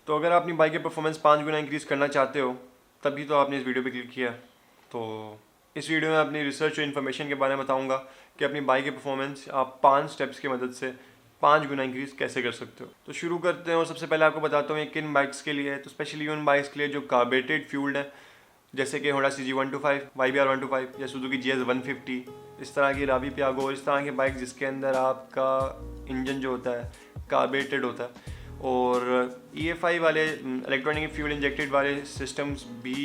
तो अगर आप अपनी बाइक की परफॉर्मेंस 5 गुना इंक्रीज़ करना चाहते हो तभी तो आपने इस वीडियो पे क्लिक किया। तो इस वीडियो में अपनी रिसर्च और इन्फॉर्मेशन के बारे में बताऊंगा कि अपनी बाइक की परफॉर्मेंस आप 5 स्टेप्स की मदद से 5 गुना इंक्रीज़ कैसे कर सकते हो। तो शुरू करते हैं और सबसे पहले आपको बताता हूँ ये किन बाइक्स के लिए है। तो स्पेशली उन बाइक्स के लिए जो कार्बोरेटेड फ्यूल्ड है, जैसे कि होंडा CG125, YBR125 या सुजुकी GS150, इस तरह की रावी पियागो और इस तरह की बाइक जिसके अंदर आपका इंजन जो होता है कार्बोरेटेड होता है। और EFI वाले इलेक्ट्रॉनिक फ्यूल इंजेक्टेड वाले सिस्टम्स भी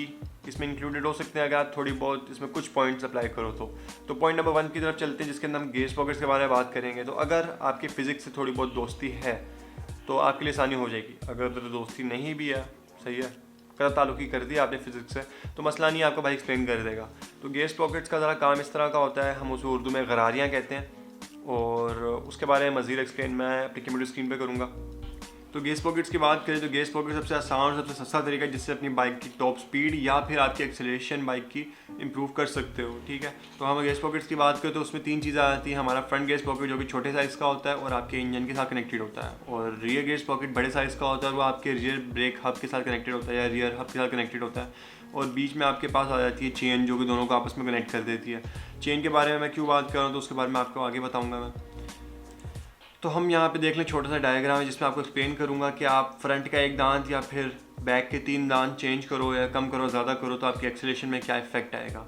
इसमें इंक्लूडेड हो सकते हैं अगर आप थोड़ी बहुत इसमें कुछ पॉइंट्स अप्लाई करो तो पॉइंट नंबर 1 की तरफ चलते हैं जिसके अंदर हम गेज पॉकेट्स के बारे में बात करेंगे। तो अगर आपकी फ़िज़िक्स से थोड़ी बहुत दोस्ती है तो आपके लिए आसानी हो जाएगी। अगर दोस्ती नहीं भी है, सही है, कदा ताल्लुकी कर दिया आपने फिज़िक्स से तो मसला नहीं, आपको भाई एक्सप्लेन कर देगा। तो गेज पॉकेट्स का ज़रा काम इस तरह का होता है, हम उसे उर्दू में गरारियाँ कहते हैं और उसके बारे में मज़ीद एक्सप्लेन मैं अपनी कंप्यूटर स्क्रीन पे करूँगा। तो गेज पॉकेट्स की बात करें तो गेज पॉकेट सबसे आसान और सबसे सस्ता तरीका है जिससे अपनी बाइक की टॉप स्पीड या फिर आपकी एक्सेलरेशन बाइक की इंप्रूव कर सकते हो। ठीक है, तो हम गेज पॉकेट्स की बात करें तो उसमें 3 चीज़ें आती हैं। हमारा फ्रंट गेज पॉकेट जो कि छोटे साइज़ का होता है और आपके इंजन के साथ कनेक्टेड होता है, और रियर गेज पॉकेट बड़े साइज़ का होता है और वो आपके रियर ब्रेक हब के साथ कनेक्टेड होता है या रियर हब के साथ कनेक्टेड होता है, और बीच में आपके पास आ जाती है चेन जो कि दोनों को आपस में कनेक्ट कर देती है। चेन के बारे में मैं क्यों बात कर रहा हूँ तो उसके बारे में आपको आगे बताऊँगा मैं। तो हम यहाँ पे देख लें, छोटा सा डायग्राम है जिसमें आपको एक्सप्लेन करूँगा कि आप फ्रंट का एक दांत या फिर बैक के 3 दांत चेंज करो या कम करो ज़्यादा करो तो आपकी एक्सेलरेशन में क्या इफेक्ट आएगा।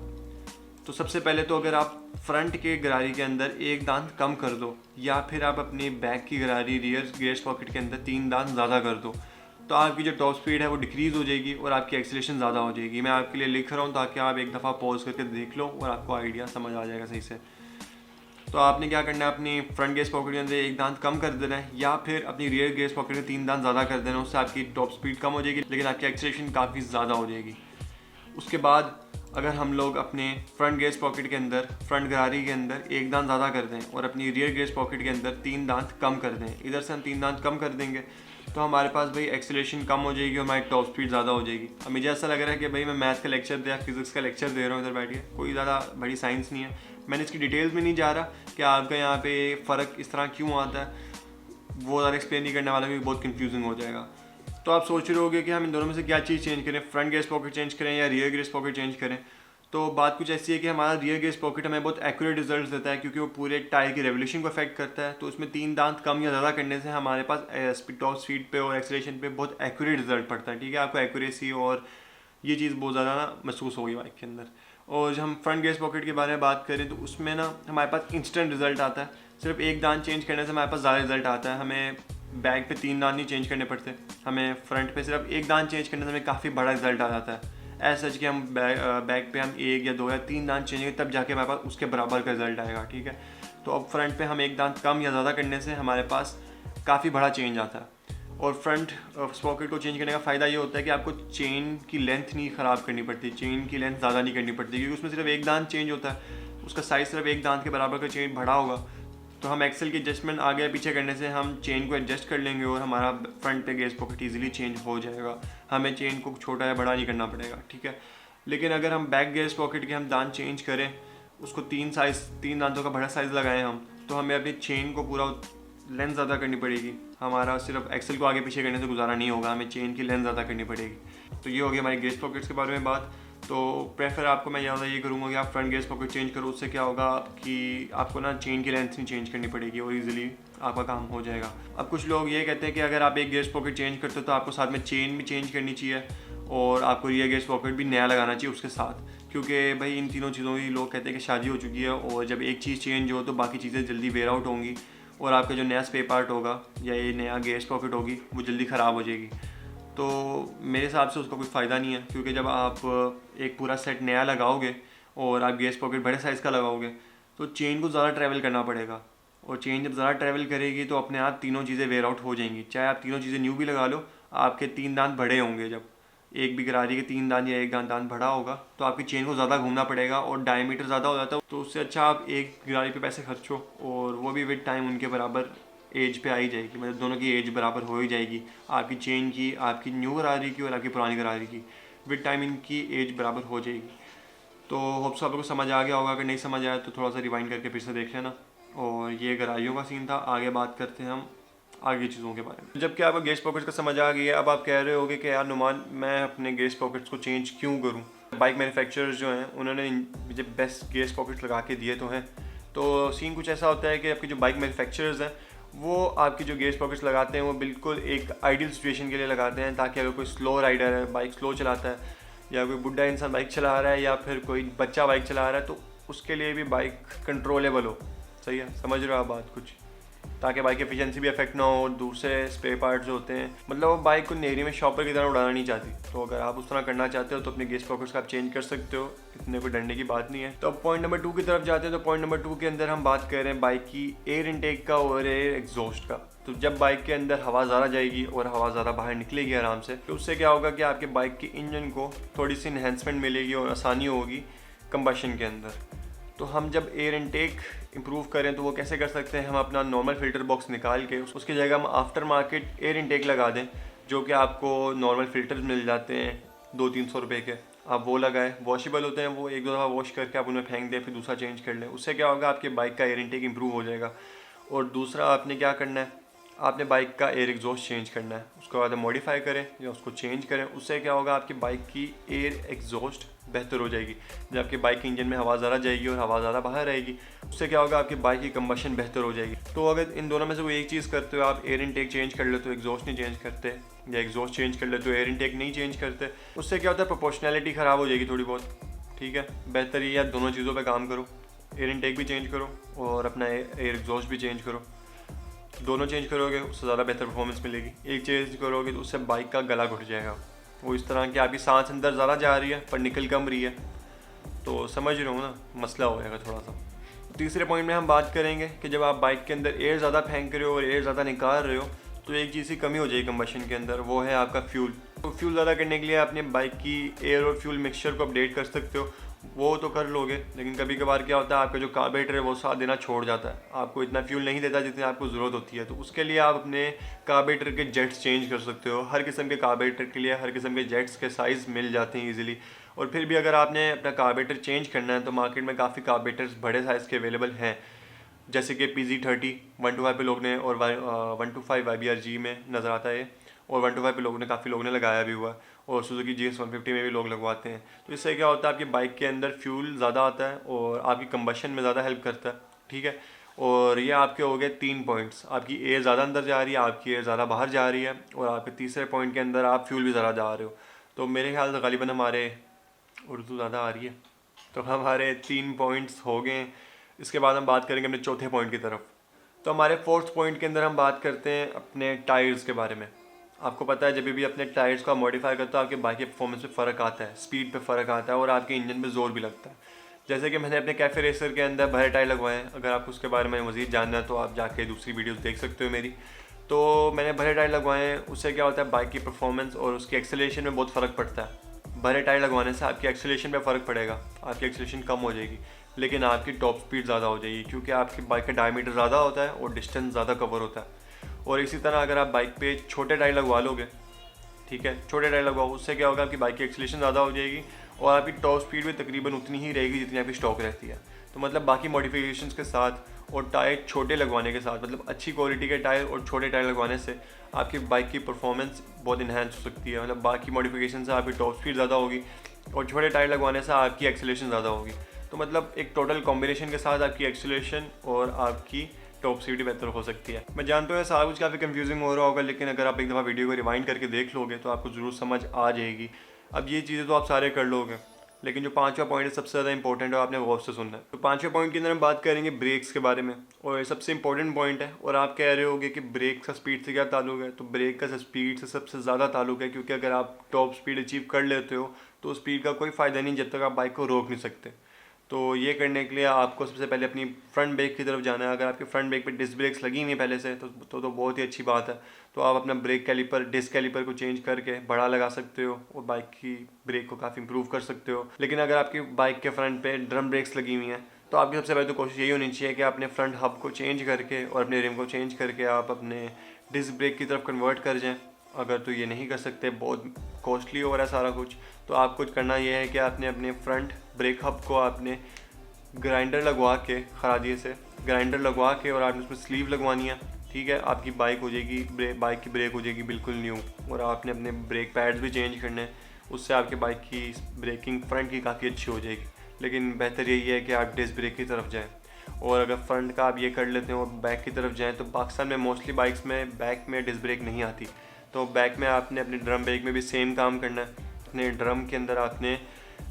तो सबसे पहले तो अगर आप फ्रंट के गरारी के अंदर एक दांत कम कर दो या फिर आप अपनी बैक की गरारी रियर गेज पॉकेट के अंदर 3 दांत ज़्यादा कर दो तो आपकी जो टॉप स्पीड है वो डिक्रीज़ हो जाएगी और आपकी एक्सेलरेशन ज़्यादा हो जाएगी। मैं आपके लिए लिख रहा हूँ ताकि आप एक दफ़ा पॉज करके देख लो और आपको आइडिया समझ आ जाएगा सही से। तो आपने क्या करना है, अपनी फ्रंट गेज पॉकेट के अंदर एक दांत कम कर देना है या फिर अपनी रियर गेज पॉकेट में 3 दांत ज़्यादा कर देना है। उससे आपकी टॉप स्पीड कम हो जाएगी लेकिन आपकी एक्सेलरेशन काफ़ी ज़्यादा हो जाएगी। उसके बाद अगर हम लोग अपने फ्रंट गेज पॉकेट के अंदर फ्रंट गरारी के अंदर एक दांत ज़्यादा कर दें और अपनी रियर गेज पॉकेट के अंदर 3 दांत कम कर दें, इधर से हम 3 दांत कम कर देंगे तो हमारे पास भाई एक्सेलरेशन कम हो जाएगी और हमारी टॉप स्पीड ज़्यादा हो जाएगी। अब मुझे ऐसा लग रहा है कि भाई मैं मैथ का लेक्चर या फिजिक्स का लेक्चर दे रहा हूँ इधर बैठ के, कोई ज़्यादा बड़ी साइंस नहीं है। मैंने इसकी डिटेल्स में नहीं जा रहा कि आपका यहाँ पे फ़र्क इस तरह क्यों आता है, वो ज़्यादा एक्सप्लेन नहीं करने वाला, क्योंकि बहुत कन्फ्यूजिंग हो जाएगा। तो आप सोच रहे होगे कि हम इन दोनों में से क्या चीज़ चेंज करें, फ्रंट गेज पॉकेट चेंज करें या रियर गेज पॉकेट चेंज करें। तो बात कुछ ऐसी है कि हमारा रियर गेज पॉकेट हमें बहुत एक्यूरेट रिजल्ट देता है क्योंकि वो पूरे टायर की रेवोल्यूशन को अफेक्ट करता है। तो उसमें 3 दांत कम या ज़्यादा करने से हमारे पास टॉप स्पीड पे और एक्सेलरेशन पे बहुत एक्यूरेट रिजल्ट पड़ता है। ठीक है, आपको एक्यूरेसी और ये चीज़ बहुत ज़्यादा ना महसूस होगी बाइक के अंदर। और जब हम फ्रंट गेज पॉकेट के बारे में बात करें तो उसमें ना हमारे पास इंस्टेंट रिजल्ट आता है। सिर्फ एक दांत चेंज करने से हमारे पास ज़्यादा रिजल्ट आता है। हमें बैक पे 3 दांत नहीं चेंज करने पड़ते, हमें फ्रंट पे सिर्फ एक दांत चेंज करने से हमें काफ़ी बड़ा रिजल्ट आ जाता है। ऐसा सच कि हम बैक पे हम 1 या 2 या 3 दांत चेंज करेंगे तब जाके हमारे पास उसके बराबर का रिजल्ट आएगा। ठीक है, तो अब फ्रंट पे हम एक दांत कम या ज़्यादा करने से हमारे पास काफ़ी बड़ा चेंज आता है। और फ्रंट पॉकेट को चेंज करने का फ़ायदा ये होता है कि आपको चेन की लेंथ नहीं ख़राब करनी पड़ती, चेन की लेंथ ज़्यादा नहीं करनी पड़ती क्योंकि उसमें सिर्फ एक दांत चेंज होता है, उसका साइज़ सिर्फ एक दांत के बराबर का चेन बड़ा होगा। तो हम एक्सेल की एडजस्टमेंट आगे पीछे करने से हम चेन को एडजस्ट कर लेंगे और हमारा फ्रंट पे गेज पॉकेट ईजिली चेंज हो जाएगा, हमें चेन को छोटा या बड़ा नहीं करना पड़ेगा। ठीक है, लेकिन अगर हम बैक गेज पॉकेट के हम दांत चेंज करें, उसको 3 दांतों का बड़ा साइज़ लगाएं हम, तो हमें अपनी चेन को पूरा लेंथ ज़्यादा करनी पड़ेगी। हमारा सिर्फ एक्सेल को आगे पीछे करने से गुजारा नहीं होगा, हमें चेन की लेंथ ज़्यादा करनी पड़ेगी। तो ये हो गया हमारी गेज पॉकेट्स के बारे में बात। तो प्रेफर आपको मैं ज़्यादा ये करूँगा कि आप फ्रंट गेज पॉकेट चेंज करो, उससे क्या होगा कि आपको ना चेन की लेंथ नहीं चेंज करनी पड़ेगी और ईजिली आपका काम हो जाएगा। अब कुछ लोग ये कहते हैं कि अगर आप एक गेज पॉकेट चेंज करते हो तो आपको साथ में चेन भी चेंज करनी चाहिए और आपको रियर गेज पॉकेट भी नया लगाना चाहिए उसके साथ, क्योंकि भाई इन तीनों चीज़ों की लोग कहते हैं कि शादी हो चुकी है और जब एक चीज़ चेंज हो तो बाकी चीज़ें जल्दी वेयर आउट होंगी और आपका जो नया स्पेयर पार्ट होगा या ये नया गेज पॉकेट होगी वो जल्दी ख़राब हो जाएगी। तो मेरे हिसाब से उसका कोई फ़ायदा नहीं है, क्योंकि जब आप एक पूरा सेट नया लगाओगे और आप गेज पॉकेट बड़े साइज़ का लगाओगे तो चेन को ज़्यादा ट्रैवल करना पड़ेगा और चेन जब ज़्यादा ट्रैवल करेगी तो अपने आप तीनों चीज़ें वेयर आउट हो जाएंगी। चाहे आप तीनों चीज़ें न्यू भी लगा लो, आपके 3 दांत बड़े होंगे, जब एक भी गरारी के 3 दांत या एक दांत बड़ा होगा तो आपकी चेन को ज़्यादा घूमना पड़ेगा और डायमीटर ज़्यादा हो जाता है। तो उससे अच्छा आप एक गरारी पे पैसे खर्चो और वो भी विद टाइम उनके बराबर एज पे आ ही जाएगी, मतलब दोनों की एज बराबर हो ही जाएगी, आपकी चेन की, आपकी न्यू गरारी की और आपकी पुरानी गरारी की विद टाइम इनकी एज बराबर हो जाएगी। तो होप्स आप लोगों को समझ आ गया होगा, अगर नहीं समझ आया तो थोड़ा सा रिवाइंड करके फिर से देख लेना। और ये गरारियों का सीन था। आगे बात करते हैं हम आगे चीज़ों के बारे में। जबकि आपको गेज पॉकेट्स का समझ आ गया, अब आप कह रहे होगे कि यार नुमान मैं अपने गेज पॉकेट्स को चेंज क्यों करूँ। बाइक मैन्युफैक्चरर्स जो हैं उन्होंने मुझे बेस्ट गेज पॉकेट्स लगा के दिए तो हैं। तो सीन कुछ ऐसा होता है कि आपकी जो बाइक मैन्युफैक्चरर्स हैं वो आपकी जो गेज पॉकेट्स लगाते हैं वो बिल्कुल एक आइडियल सिचुएशन के लिए लगाते हैं, ताकि अगर कोई स्लो राइडर है, बाइक स्लो चलाता है, या कोई बुढ़ा इंसान बाइक चला रहा है, या फिर कोई बच्चा बाइक चला रहा है, तो उसके लिए भी बाइक कंट्रोलेबल हो। सही है, समझ रहे हो आप बात कुछ, ताकि बाइक एफिशिएंसी भी अफेक्ट ना हो। दूसरे स्पेयर पार्ट्स जो होते हैं, मतलब वो बाइक को नेरी में शॉपर की तरह उड़ाना नहीं चाहती। तो अगर आप उस तरह करना चाहते हो तो अपने गेज पॉकेट्स का आप चेंज कर सकते हो, इतने कोई डरने की बात नहीं है। तो अब पॉइंट नंबर 2 की तरफ जाते हैं। तो पॉइंट नंबर 2 के अंदर हम बात कर रहे हैं बाइक की एयर इनटेक का और एयर एग्जॉस्ट का। तो जब बाइक के अंदर हवा ज़्यादा जाएगी और हवा ज़्यादा बाहर निकलेगी आराम से, तो उससे क्या होगा कि आपके बाइक के इंजन को थोड़ी सी इन्हेंसमेंट मिलेगी और आसानी होगी कंबशन के अंदर। तो हम जब एयर इनटेक इंप्रूव करें तो वो कैसे कर सकते हैं, हम अपना नॉर्मल फ़िल्टर बॉक्स निकाल के उसकी जगह हम आफ्टर मार्केट एयर इनटेक लगा दें, जो कि आपको नॉर्मल फ़िल्टर मिल जाते हैं 200-300 रुपये के। आप वो लगाएं, वॉशेबल होते हैं वो, एक दो दफ़ा वॉश करके आप उन्हें फेंक दें, फिर दूसरा चेंज कर लें। उससे क्या होगा, आपके बाइक का एयर इनटेक इंप्रूव हो जाएगा। और दूसरा आपने क्या करना है, आपने बाइक का एयर एग्जॉस्ट चेंज करना है। उसको बाद मॉडिफाई करें या उसको चेंज करें, उससे क्या होगा, आपकी बाइक की एयर एग्जॉस्ट बेहतर हो जाएगी। जब आपकी बाइक के इंजन में हवा ज़्यादा जाएगी और हवा ज़्यादा बाहर रहेगी, उससे क्या होगा, आपकी बाइक की कंबशन बेहतर हो जाएगी। तो अगर इन दोनों में से कोई एक चीज़ करते हो, आप एयर इनटेक चेंज कर लेते हो, एग्जॉस्ट नहीं चेंज करते, या एग्जॉस्ट चेंज कर लेते हो, एयर इनटेक नहीं चेंज करते, उससे क्या होता है, प्रोपोर्शनैलिटी ख़राब हो जाएगी थोड़ी बहुत। ठीक है, बेहतर ये है दोनों चीज़ों पर काम करो, एयर इनटेक भी चेंज करो और अपना एयर एग्जॉस्ट भी चेंज करो। दोनों चेंज करोगे उससे ज़्यादा बेहतर परफॉर्मेंस मिलेगी। एक चेंज करोगे तो उससे बाइक का गला घुट जाएगा। वो इस तरह की आपकी सांस अंदर ज़्यादा जा रही है पर निकल कम रही है, तो समझ रहे हो ना, मसला हो जाएगा थोड़ा सा। तीसरे पॉइंट में हम बात करेंगे कि जब आप बाइक के अंदर एयर ज़्यादा फेंक रहे हो और एयर ज़्यादा निकाल रहे हो, तो एक चीज़ की कमी हो जाएगी कंबशन के अंदर, वो है आपका फ्यूल। तो फ्यूल ज़्यादा करने के लिए अपने बाइक की एयर और फ्यूल मिक्सचर को अपडेट कर सकते हो, वो तो कर लोगे। लेकिन कभी कभार क्या होता है, आपका जो कार्बोरेटर है वो साथ देना छोड़ जाता है, आपको इतना फ्यूल नहीं देता जितनी आपको ज़रूरत होती है। तो उसके लिए आप अपने कार्बोरेटर के जेट्स चेंज कर सकते हो। हर किस्म के कार्बोरेटर के लिए हर किस्म के जेट्स के साइज़ मिल जाते हैं ईजिली। और फिर भी अगर आपने अपना कार्बोरेटर चेंज करना है तो मार्केट में काफ़ी कार्बोरेटर्स बड़े साइज़ के अवेलेबल हैं, जैसे कि PZ30 125 पे लोग ने, और 125 YBRG में नज़र आता है, और 125 पे लोगों ने, काफ़ी लोगों ने लगाया भी हुआ, और सुजुकी GS 150 में भी लोग लगवाते हैं। तो इससे क्या होता है, आपकी बाइक के अंदर फ्यूल ज़्यादा आता है और आपकी कंबशन में ज़्यादा हेल्प करता है। ठीक है, और ये आपके हो गए 3 पॉइंट्स। आपकी एयर ज़्यादा अंदर जा रही है, आपकी एयर ज़्यादा बाहर जा रही है, और आपके तीसरे पॉइंट के अंदर आप फ्यूल भी ज़्यादा जा रहे हो। तो मेरे ख्याल से गालिबन हमारे उर्दू ज़्यादा आ रही है, तो हमारे 3 पॉइंट्स हो गए। इसके बाद हम बात करेंगे अपने चौथे पॉइंट की तरफ। तो हमारे फोर्थ पॉइंट के अंदर हम बात करते हैं अपने टायर्स के बारे में। आपको पता है जब भी अपने टायर्स को मॉडिफाई करते हो आपके बाइक के परफॉर्मेंस में फ़र्क आता है, स्पीड पे फ़र्क आता है और आपके इंजन पे जोर भी लगता है। जैसे कि मैंने अपने कैफ़े रेसर के अंदर भरे टायर लगवाए हैं। अगर आपको उसके बारे में मज़ीद जानना है तो आप जाके दूसरी वीडियोस देख सकते हो मेरी। तो मैंने भरे टायर लगवाए हैं, उससे क्या होता है, बाइक की परफॉर्मेंस और उसकी एक्सेलरेशन में बहुत फ़र्क पड़ता है। भरे टायर लगवाने से आपकी एक्सेलरेशन पे फ़र्क पड़ेगा, आपकी एक्सेलरेशन कम हो जाएगी, लेकिन आपकी टॉप स्पीड ज़्यादा हो जाएगी, क्योंकि आपकी बाइक का डायमीटर ज़्यादा होता है और डिस्टेंस ज़्यादा कवर होता है। और इसी तरह अगर आप बाइक पे छोटे टायर लगवा लोगे, ठीक है, छोटे टायर लगवाओ, उससे क्या होगा, आपकी बाइक की एक्सेलरेशन ज़्यादा हो जाएगी और आपकी टॉप स्पीड भी तकरीबन उतनी ही रहेगी जितनी आपकी स्टॉक रहती है। तो मतलब बाकी मॉडिफिकेशंस के साथ और टायर छोटे लगवाने के साथ, मतलब अच्छी क्वालिटी के टायर और छोटे टायर लगवाने से आपकी बाइक की परफॉर्मेंस बहुत इन्हांस हो सकती है। मतलब बाकी मॉडिफिकेशन से आपकी टॉप स्पीड ज़्यादा होगी और छोटे टायर लगवाने से आपकी एक्सेलरेशन ज़्यादा होगी। तो मतलब एक टोटल कॉम्बिनेशन के साथ आपकी एक्सेलरेशन और आपकी टॉप स्पीड बेहतर हो सकती है। मैं जानता हूँ सारा कुछ काफ़ी कंफ्यूजिंग हो रहा होगा, लेकिन अगर आप एक दफ़ा वीडियो को रिवाइंड करके देख लोगे तो आपको ज़रूर समझ आ जाएगी। अब ये चीज़ें तो आप सारे कर लोगे, लेकिन जो पांचवा पॉइंट है सबसे ज़्यादा इंपॉर्टेंट है, आपने गौर से सुनना है। तो पांचवें पॉइंट के अंदर हम बात करेंगे ब्रेक्स के बारे में, और ये सबसे इंपॉर्टेंट पॉइंट है। और आप कह रहे होगे कि ब्रेक का स्पीड से क्या ताल्लुक है, तो ब्रेक का स्पीड से सबसे ज़्यादा ताल्लुक है, क्योंकि अगर आप टॉप स्पीड अचीव कर लेते हो तो स्पीड का कोई फ़ायदा नहीं जब तक आप बाइक को रोक नहीं सकते। तो ये करने के लिए आपको सबसे पहले अपनी फ्रंट ब्रेक की तरफ जाना है। अगर आपके फ्रंट ब्रेक पे डिस्क ब्रेक्स लगी हुई हैं पहले से तो बहुत ही अच्छी बात है। तो आप अपना ब्रेक कैलिपर, डिस्क कैलिपर को चेंज करके बड़ा लगा सकते हो और बाइक की ब्रेक को काफ़ी इंप्रूव कर सकते हो। लेकिन अगर आपकी बाइक के फ्रंट पे ड्रम ब्रेक्स लगी हुई हैं तो आपकी सबसे पहले तो कोशिश यही होनी चाहिए कि अपने फ्रंट हब को चेंज करके और अपने रिम को चेंज करके आप अपने डिस्क ब्रेक की तरफ कन्वर्ट कर जाएँ। अगर तो ये नहीं कर सकते, बहुत कॉस्टली हो रहा है सारा कुछ, तो आपको करना ये है कि आपने अपने फ्रंट ब्रेक हब को आपने ग्राइंडर लगवा के, खरादिए से ग्राइंडर लगवा के, और आपने उसमें स्लीव लगवानी है। ठीक है, आपकी बाइक हो जाएगी बाइक की ब्रेक हो जाएगी बिल्कुल न्यू। और आपने अपने ब्रेक पैड्स भी चेंज करने हैं, उससे आपके बाइक की ब्रेकिंग फ्रंट की काफ़ी अच्छी हो जाएगी। लेकिन बेहतर यही है कि आप डिस्क ब्रेक की तरफ जाएँ। और अगर फ्रंट का आप ये कर लेते हैं और बैक की तरफ जाएँ, तो पाकिस्तान में मोस्टली बाइक्स में बैक में डिस्क ब्रेक नहीं आती। तो बैक में आपने अपने ड्रम ब्रेक में भी सेम काम करना है। अपने ड्रम के अंदर आपने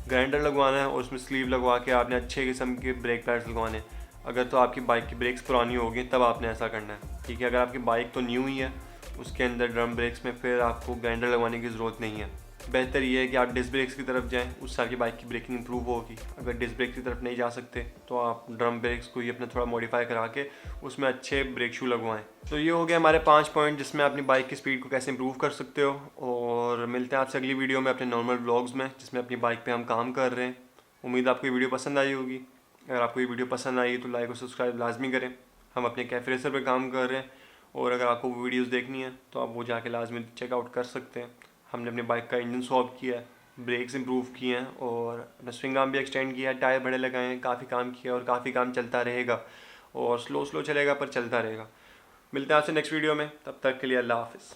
ग्राइंडर लगवाना है और उसमें स्लीव लगवा के आपने अच्छे किस्म के ब्रेक पैड्स लगवाने हैं। अगर तो आपकी बाइक की ब्रेक्स पुरानी होगी तब आपने ऐसा करना है, ठीक है। अगर आपकी बाइक तो न्यू ही है, उसके अंदर ड्रम ब्रेक्स में फिर आपको ग्राइंडर लगवाने की ज़रूरत नहीं है। बेहतर ये है कि आप डिस्क ब्रेक्स की तरफ जाएं, उससे आपकी बाइक की ब्रेकिंग इंप्रूव होगी। अगर डिस्क ब्रेक की तरफ नहीं जा सकते तो आप ड्रम ब्रेक्स को ही अपना थोड़ा मॉडिफाई करा के उसमें अच्छे ब्रेक शू लगवाएं। तो ये हो गया हमारे 5 पॉइंट जिसमें अपनी बाइक की स्पीड को कैसे इंप्रूव कर सकते हो। और मिलते हैं आपसे अगली वीडियो में अपने नॉर्मल व्लॉग्स में, जिसमें अपनी बाइक पर हम काम कर रहे हैं। उम्मीद आपको ये वीडियो पसंद आई होगी। अगर आपको ये वीडियो पसंद आई तो लाइक और सब्सक्राइब लाजमी करें। हम अपने कैफे रेसर पे काम कर रहे हैं, और अगर आपको वो वीडियोस देखनी है तो आप वो जाके लाजमी चेकआउट कर सकते हैं। हमने अपनी बाइक का इंजन स्वैप किया है, ब्रेक्स इंप्रूव किए हैं, और अपना स्विंग आर्म भी एक्सटेंड किया है, टायर बड़े लगाए हैं, काफ़ी काम किया और काफ़ी काम चलता रहेगा। और स्लो स्लो चलेगा पर चलता रहेगा। मिलते हैं आपसे नेक्स्ट वीडियो में, तब तक के लिए अल्लाह हाफिज़।